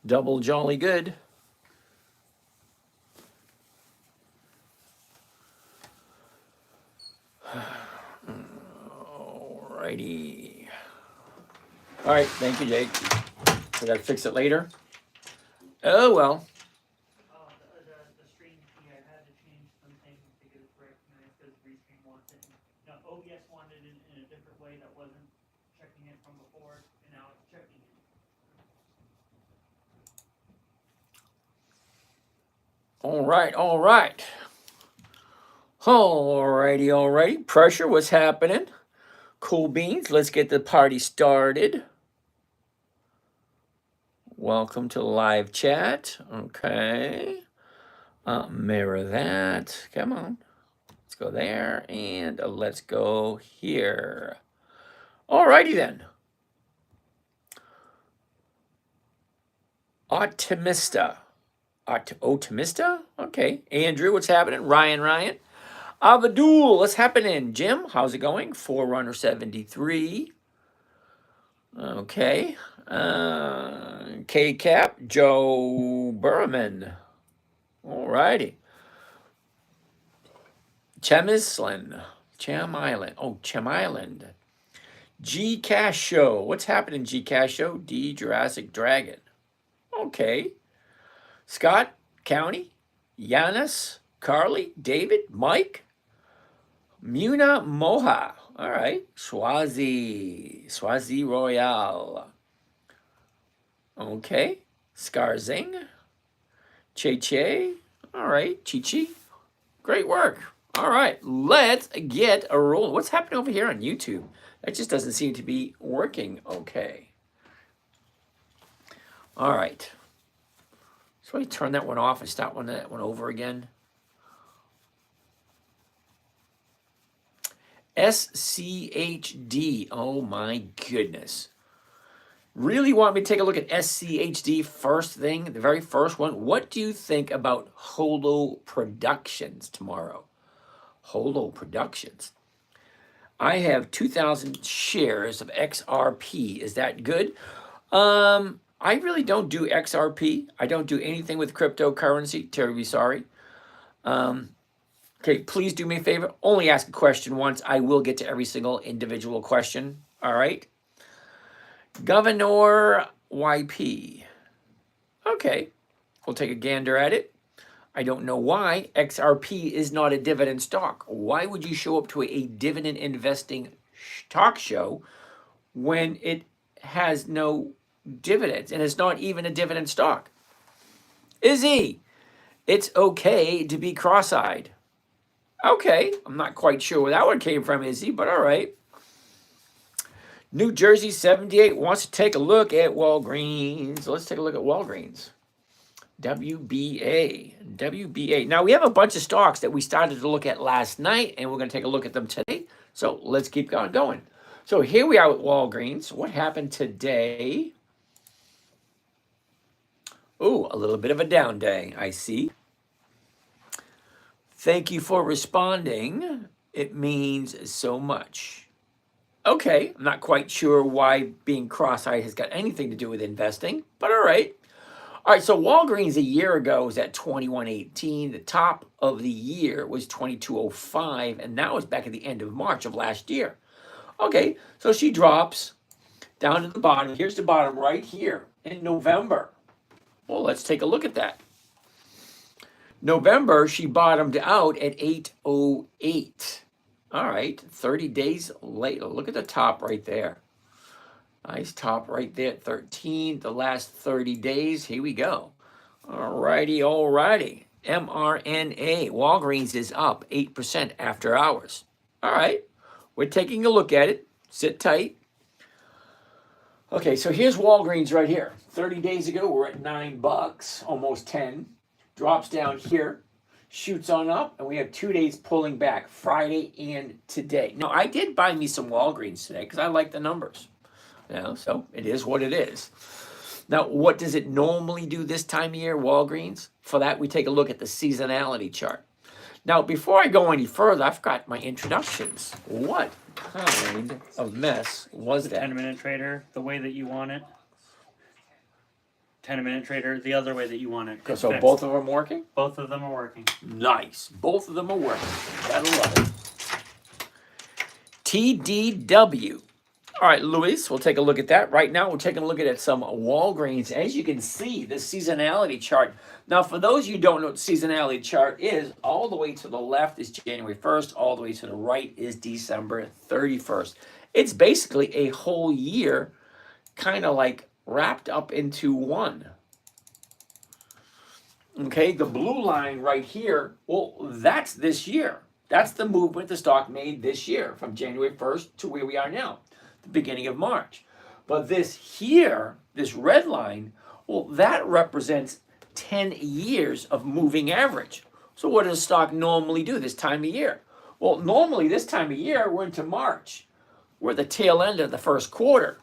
Double jolly good. Alrighty. All right, thank you, Jake. We gotta fix it later. Oh well. The stream key, I had to change some things to get it recognized because Restream wants it. Now OBS wanted it in a different way that wasn't checking it from before, and now it's checking it. All right, all right. Alrighty. Pressure, what's happening? Cool beans, let's get the party started. Welcome to the live chat. Okay. Mirror that. Come on. Let's go there and let's go here. Alrighty then. Optimista. Optimista? Okay. Andrew, what's happening? Ryan. Abdul, what's happening? Jim, how's it going? Forerunner 73. Okay. K-Cap, Joe Burman. Alrighty. Chem Island. Oh, Chem Island. G Cash Show. What's happening, G Cash Show? D Jurassic Dragon. Okay. Scott, County, Yanis, Carly, David, Mike, Muna Moha. All right. Swazi Royale. Okay. Skarzing. Che. All right. Chi. Great work. All right. Let's get a roll. What's happening over here on YouTube? That just doesn't seem to be working okay. All right. So I turn that one off and start that one over again. SCHD. Oh my goodness. Really want me to take a look at SCHD first thing, the very first one. What do you think about Holo Productions tomorrow? Holo Productions. I have 2,000 shares of XRP. Is that good? I really don't do XRP. I don't do anything with cryptocurrency. Terribly sorry. Okay, please do me a favor. Only ask a question once. I will get to every single individual question. All right. Governor YP. Okay, we'll take a gander at it. I don't know why XRP is not a dividend stock. Why would you show up to a dividend investing talk show when it has no dividends and it's not even a dividend stock? Izzy, it's okay to be cross-eyed. Okay, I'm not quite sure where that one came from, Izzy, but all right. New Jersey 78 wants to take a look at Walgreens. Let's take a look at Walgreens. WBA. Now, we have a bunch of stocks that we started to look at last night, and we're going to take a look at them today. So let's keep going. So here we are with Walgreens. What happened today? Oh, a little bit of a down day, I see. Thank you for responding. It means so much. Okay, I'm not quite sure why being cross-eyed has got anything to do with investing, but all right. All right, so Walgreens a year ago was at 21.18. The top of the year was 22.05, and that was back at the end of March of last year. Okay, so she drops down to the bottom. Here's the bottom right here in November. Well, let's take a look at that. November, she bottomed out at 8.08. All right, 30 days later. Look at the top right there. Nice top right there at 13. The last 30 days. Here we go. All righty. mRNA. Walgreens is up 8% after hours. All right. We're taking a look at it. Sit tight. Okay, so here's Walgreens right here. 30 days ago, we're at $9, almost 10. Drops down here. Shoots on up, and we have 2 days pulling back, Friday and today. Now, I did buy me some Walgreens today because I like the numbers. So it is what it is. Now, what does it normally do this time of year, Walgreens? For that, we take a look at the seasonality chart. Now, before I go any further, I've got my introductions. What kind of mess was The that? 10-minute trader, the way that you want it. 10-minute trader the other way that you want it. So both of them working? Both of them are working. Nice. Both of them are working. Gotta love it. TDW. All right, Luis, we'll take a look at that. Right now, we're taking a look at some Walgreens. As you can see, the seasonality chart. Now, for those of you who don't know what the seasonality chart is, all the way to the left is January 1st. All the way to the right is December 31st. It's basically a whole year kind of like wrapped up into one. Okay, the blue line right here, well, that's this year. That's the movement the stock made this year from January 1st to where we are now, the beginning of March. But this here, this red line, well, that represents 10 years of moving average. So what does stock normally do this time of year? Well, normally this time of year, we're into March. We're at the tail end of the first quarter.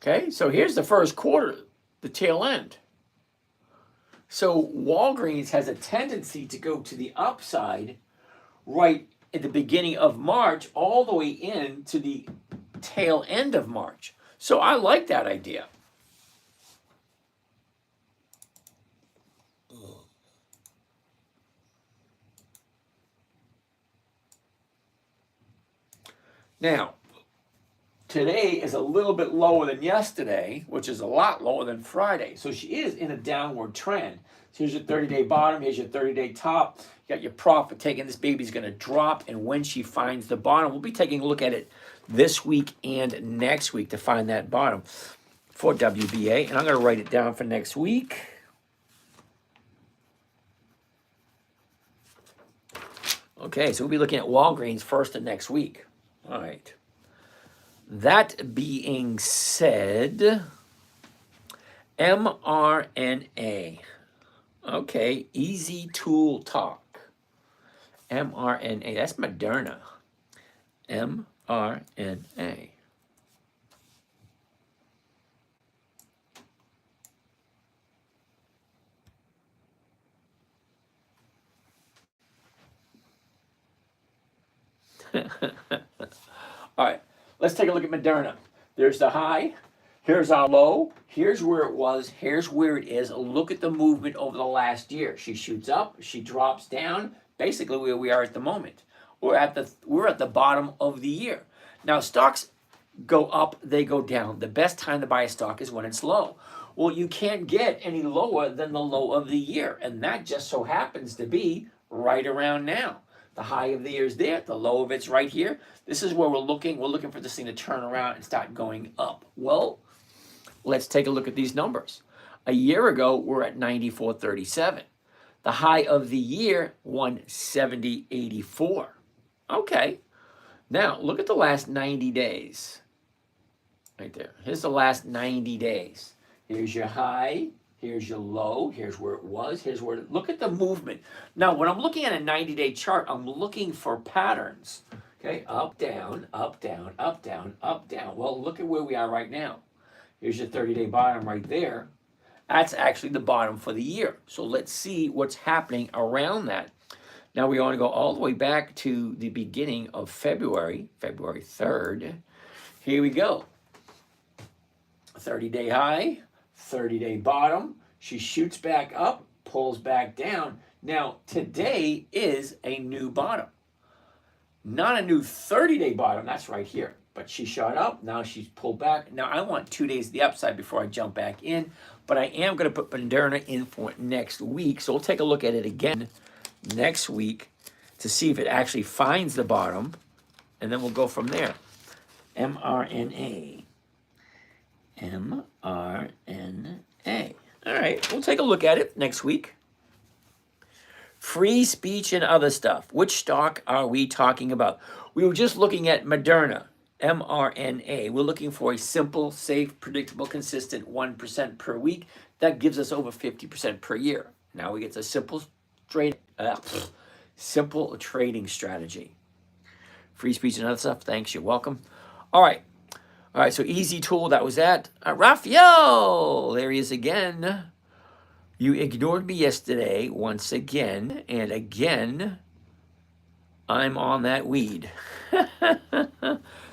Okay, so here's the first quarter, the tail end. So Walgreens has a tendency to go to the upside right at the beginning of March all the way in to the tail end of March. So I like that idea. Now, today is a little bit lower than yesterday, which is a lot lower than Friday. So she is in a downward trend. So here's your 30-day bottom. Here's your 30-day top. You got your profit taking. This baby's going to drop. And when she finds the bottom, we'll be taking a look at it this week and next week to find that bottom for WBA. And I'm going to write it down for next week. Okay, so we'll be looking at Walgreens first and next week. All right. That being said, mRNA. Okay, easy tool talk. mRNA, that's Moderna. mRNA. All right, let's take a look at Moderna. There's the high. Here's our low. Here's where it was. Here's where it is. Look at the movement over the last year. She shoots up. She drops down. Basically, where we are at the moment. We're at the bottom of the year. Now, stocks go up. They go down. The best time to buy a stock is when it's low. Well, you can't get any lower than the low of the year, and that just so happens to be right around now. The high of the year is there. The low of it's right here. This is where we're looking. We're looking for this thing to turn around and start going up. Well, let's take a look at these numbers. A year ago, we're at 94.37. The high of the year, 170.84. Okay. Now, look at the last 90 days. Right there. Here's the last 90 days. Here's your high. Here's your low. Here's where it was. Here's where look at the movement. Now, when I'm looking at a 90-day chart, I'm looking for patterns. Okay, up, down, up, down, up, down, up, down. Well, look at where we are right now. Here's your 30-day bottom right there. That's actually the bottom for the year. So let's see what's happening around that. Now we want to go all the way back to the beginning of February, February 3rd. Here we go. 30-day high, 30-day bottom. She shoots back up, pulls back down. Now, today is a new bottom. Not a new 30-day bottom. That's right here. But she shot up. Now she's pulled back. Now, I want 2 days to the upside before I jump back in. But I am going to put Moderna in for next week. So we'll take a look at it again next week to see if it actually finds the bottom. And then we'll go from there. mRNA. mRNA. All right, we'll take a look at it next week. Free speech and other stuff. Which stock are we talking about? We were just looking at Moderna, mRNA. We're looking for a simple, safe, predictable, consistent 1% per week. That gives us over 50% per year. Now we get a simple trading strategy. Free speech and other stuff. Thanks, you're welcome. All right, so easy tool, that was that. Raphael, there he is again. You ignored me yesterday once again, and again, I'm on that weed.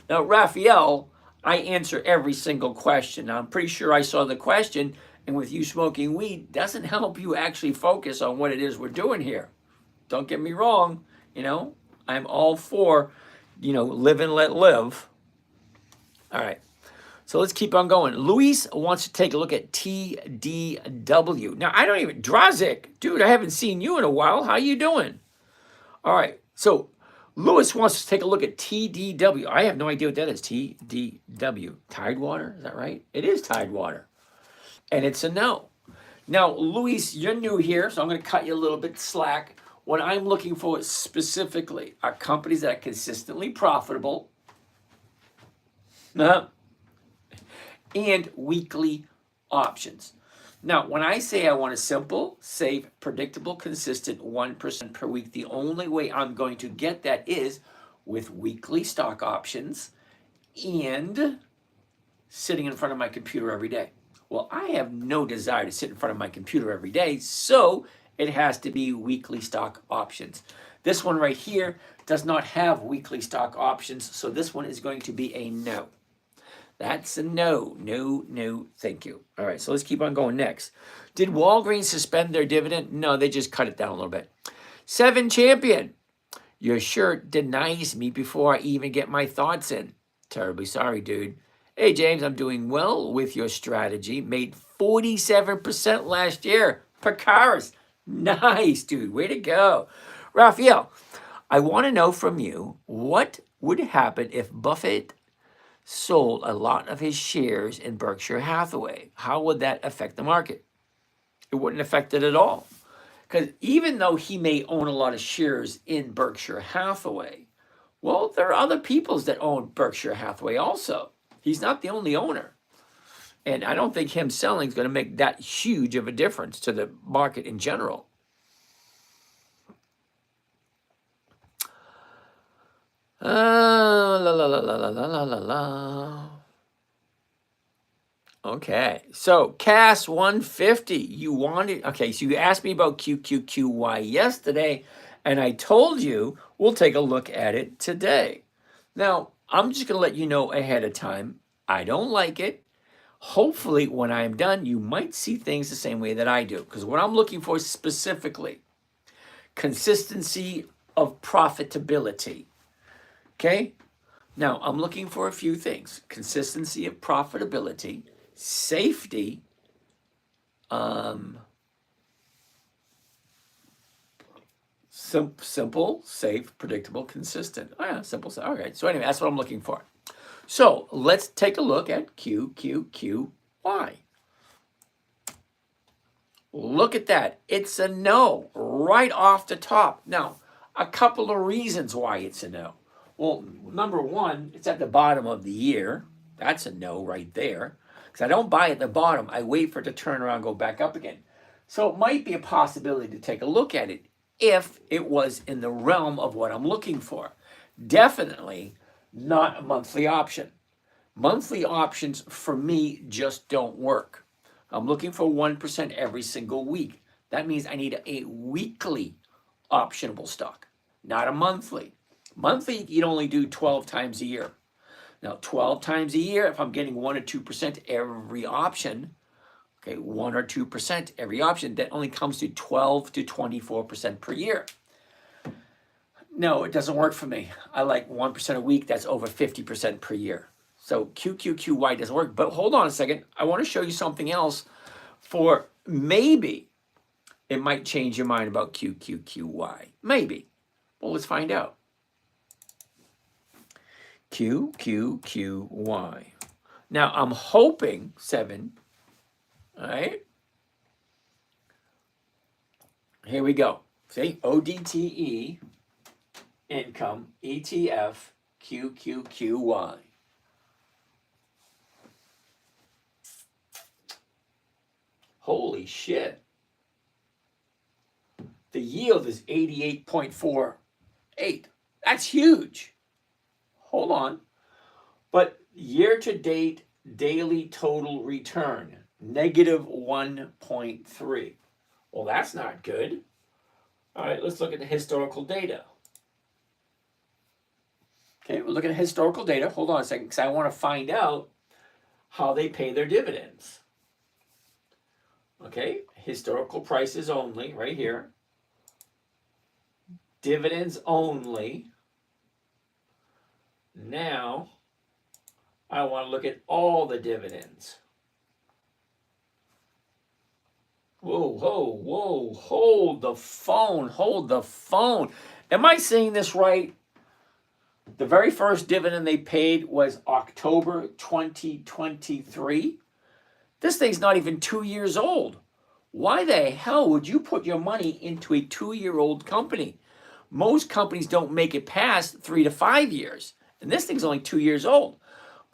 Now, Raphael, I answer every single question. Now, I'm pretty sure I saw the question, and with you smoking weed, doesn't help you actually focus on what it is we're doing here. Don't get me wrong, I'm all for, live and let live. All right. So let's keep on going. Luis wants to take a look at TDW. Now, I don't even, Drazik, dude, I haven't seen you in a while. How you doing? All right. So Luis wants to take a look at TDW. I have no idea what that is. TDW. Tidewater? Is that right? It is Tidewater. And it's a no. Now, Luis, you're new here, so I'm going to cut you a little bit slack. What I'm looking for specifically are companies that are consistently profitable. And weekly options. Now, when I say I want a simple, safe, predictable, consistent 1% per week, the only way I'm going to get that is with weekly stock options and sitting in front of my computer every day. Well, I have no desire to sit in front of my computer every day, so it has to be weekly stock options. This one right here does not have weekly stock options, so this one is going to be a no. That's a no. No, thank you. All right, so let's keep on going next. Did Walgreens suspend their dividend? No, they just cut it down a little bit. 7 Champion. Your shirt denies me before I even get my thoughts in. Terribly sorry, dude. Hey, James, I'm doing well with your strategy. Made 47% last year. Picaris. Nice, dude. Way to go. Raphael, I want to know from you, what would happen if Buffett sold a lot of his shares in Berkshire Hathaway? How would that affect the market? It wouldn't affect it at all. Because even though he may own a lot of shares in Berkshire Hathaway, well, there are other peoples that own Berkshire Hathaway also. He's not the only owner. And I don't think him selling is going to make that huge of a difference to the market in general. La la la la la la la la. Okay, so CAS 150, you wanted, okay, so you asked me about QQQY yesterday, and I told you we'll take a look at it today. Now, I'm just going to let you know ahead of time, I don't like it. Hopefully, when I'm done, you might see things the same way that I do, because what I'm looking for specifically, consistency of profitability, okay? Now, I'm looking for a few things. Consistency of profitability, safety, simple, safe, predictable, consistent. Oh yeah, simple. All right. So anyway, that's what I'm looking for. So let's take a look at QQQY. Look at that. It's a no right off the top. Now, a couple of reasons why it's a no. Well, number one, it's at the bottom of the year. That's a no right there. Because I don't buy at the bottom. I wait for it to turn around and go back up again. So it might be a possibility to take a look at it if it was in the realm of what I'm looking for. Definitely not a monthly option. Monthly options for me just don't work. I'm looking for 1% every single week. That means I need a weekly optionable stock, not a monthly. Monthly, you'd only do 12 times a year. Now, 12 times a year, if I'm getting 1 or 2% every option, okay, 1 or 2% every option, that only comes to 12 to 24% per year. No, it doesn't work for me. I like 1% a week, that's over 50% per year. So QQQY doesn't work. But hold on a second. I want to show you something else for maybe it might change your mind about QQQY. Maybe. Well, let's find out. QQQY. Now, I'm hoping 7. All right. Here we go. See, ODTE, income, ETF, QQQY. Holy shit. The yield is 88.48. That's huge. Hold on. But year-to-date daily total return, negative 1.3. Well, that's not good. All right, let's look at the historical data. Okay, we're looking at historical data. Hold on a second, because I want to find out how they pay their dividends. Okay, historical prices only, right here. Dividends only. Now, I want to look at all the dividends. Whoa, whoa, whoa, hold the phone, hold the phone. Am I saying this right? The very first dividend they paid was October 2023. This thing's not even 2 years old. Why the hell would you put your money into a 2-year-old company? Most companies don't make it past 3 to 5 years. And this thing's only 2 years old.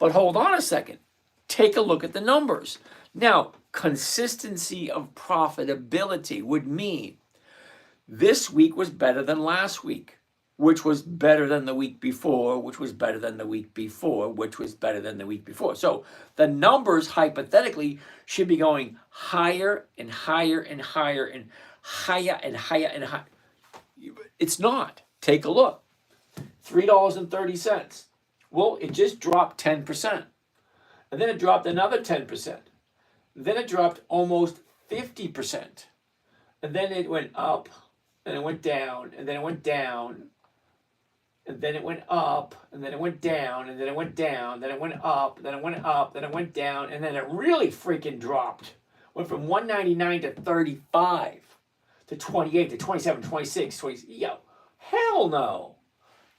But hold on a second. Take a look at the numbers. Now, consistency of profitability would mean this week was better than last week, which was better than the week before, which was better than the week before, which was better than the week before. So the numbers hypothetically should be going higher and higher and higher and higher and higher and higher. It's not. Take a look. $3.30. Well, it just dropped 10%. And then it dropped another 10%. Then it dropped almost 50%. And then it went up, and it went down, and then it went down, and then it went up, and then it went down, and then it went down, then it went up, then it went up, then it went down, and then it really freaking dropped. Went from 199 to 35 to 28 to 27, 26, 20. Yo, hell no.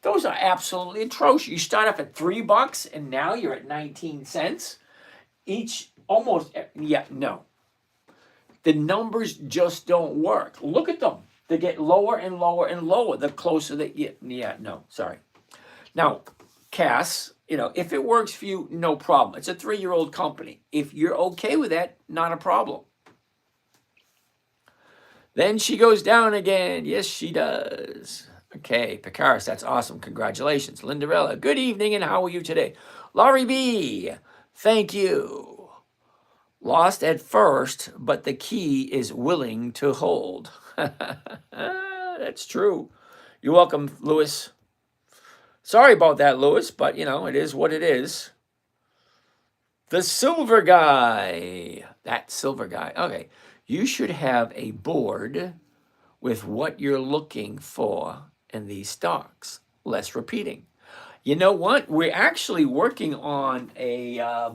Those are absolutely atrocious. You start off at $3 and now you're at 19 cents each, almost. Yeah, no. The numbers just don't work. Look at them. They get lower and lower and lower the closer that you, yeah, no, sorry. Now, Cass, if it works for you, no problem. It's a 3-year-old company. If you're okay with that, not a problem. Then she goes down again. Yes, she does. Okay, Picaris, that's awesome. Congratulations. Lindarella, good evening, and how are you today? Laurie B, thank you. Lost at first, but the key is willing to hold. That's true. You're welcome, Lewis. Sorry about that, Lewis, but it is what it is. The silver guy. That silver guy. Okay. You should have a board with what you're looking for in these stocks. Less repeating. You know what? We're actually working on a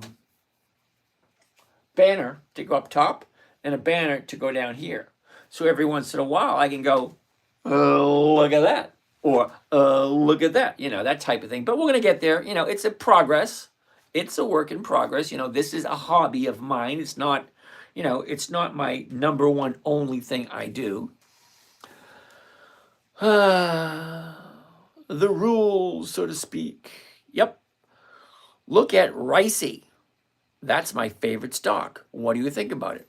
banner to go up top and a banner to go down here. So every once in a while I can go, look at that. Or look at that. That type of thing. But we're going to get there. It's a progress. It's a work in progress. This is a hobby of mine. It's not, it's not my number one only thing I do. The rules, so to speak. Yep. Look at Ricey. That's my favorite stock. What do you think about it?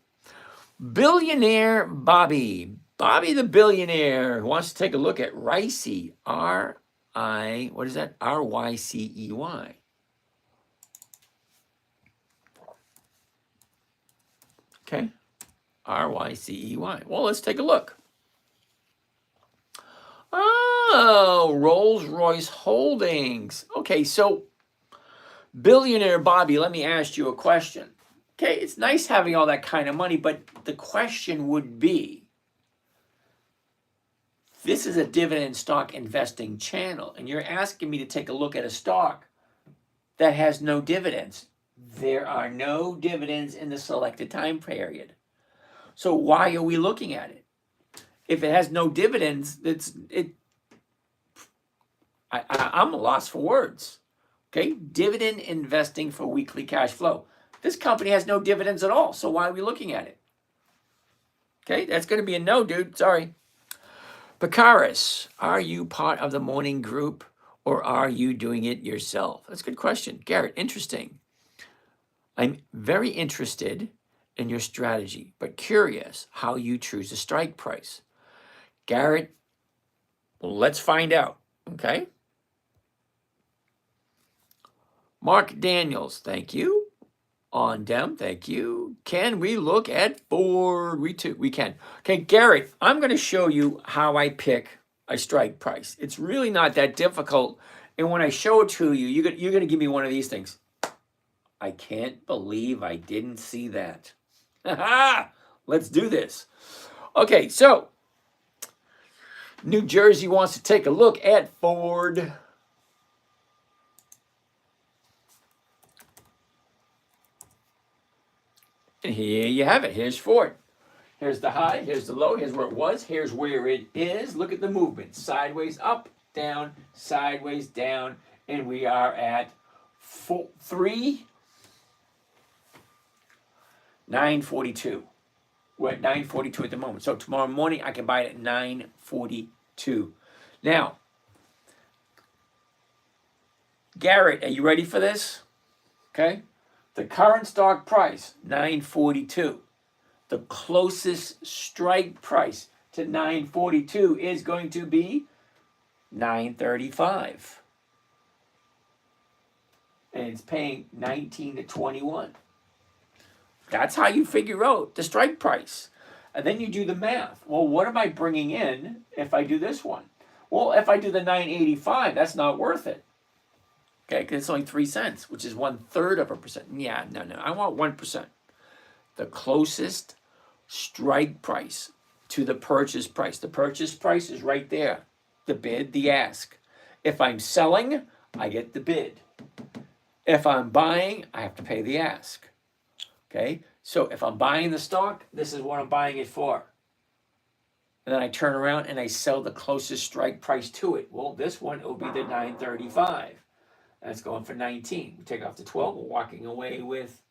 Billionaire Bobby. Bobby the billionaire who wants to take a look at Ricey. What is that? R-Y-C-E-Y. Okay. R-Y-C-E-Y. Well, let's take a look. Oh, Rolls-Royce Holdings. Okay, so billionaire Bobby, let me ask you a question. Okay, it's nice having all that kind of money, but the question would be, this is a dividend stock investing channel, and you're asking me to take a look at a stock that has no dividends. There are no dividends in the selected time period. So why are we looking at it? If it has no dividends, I'm a loss for words. Okay, dividend investing for weekly cash flow. This company has no dividends at all, so why are we looking at it? Okay, that's going to be a no, dude. Sorry. Picaris, are you part of the morning group or are you doing it yourself? That's a good question. Garrett, interesting. I'm very interested in your strategy, but curious how you choose a strike price. Garrett, well, let's find out, okay? Mark Daniels, thank you. On Dem, thank you. Can we look at Ford? We can. Okay, Garrett, I'm going to show you how I pick a strike price. It's really not that difficult, And when I show it to you, you're going to give me one of these things. I can't believe I didn't see that. Let's do this. Okay, so New Jersey wants to take a look at Ford. And here you have it. Here's Ford. Here's the high. Here's the low. Here's where it was. Here's where it is. Look at the movement. Sideways up, down, sideways down. And we are at 942. We're at 942 at the moment. So tomorrow morning I can buy it at 942. Now, Garrett, are you ready for this? Okay. The current stock price, 942. The closest strike price to 942 is going to be 935. And it's paying 19 to 21. That's how you figure out the strike price. And then you do the math. Well, what am I bringing in if I do this one? Well, if I do the 985, that's not worth it. Okay, because it's only 3 cents, which is 1/3%. Yeah, no. I want 1%. The closest strike price to the purchase price. The purchase price is right there. The bid, the ask. If I'm selling, I get the bid. If I'm buying, I have to pay the ask. Okay, so if I'm buying the stock, this is what I'm buying it for. And then I turn around and I sell the closest strike price to it. Well, this one will be the 935. That's going for 19. We take off the 12. We're walking away with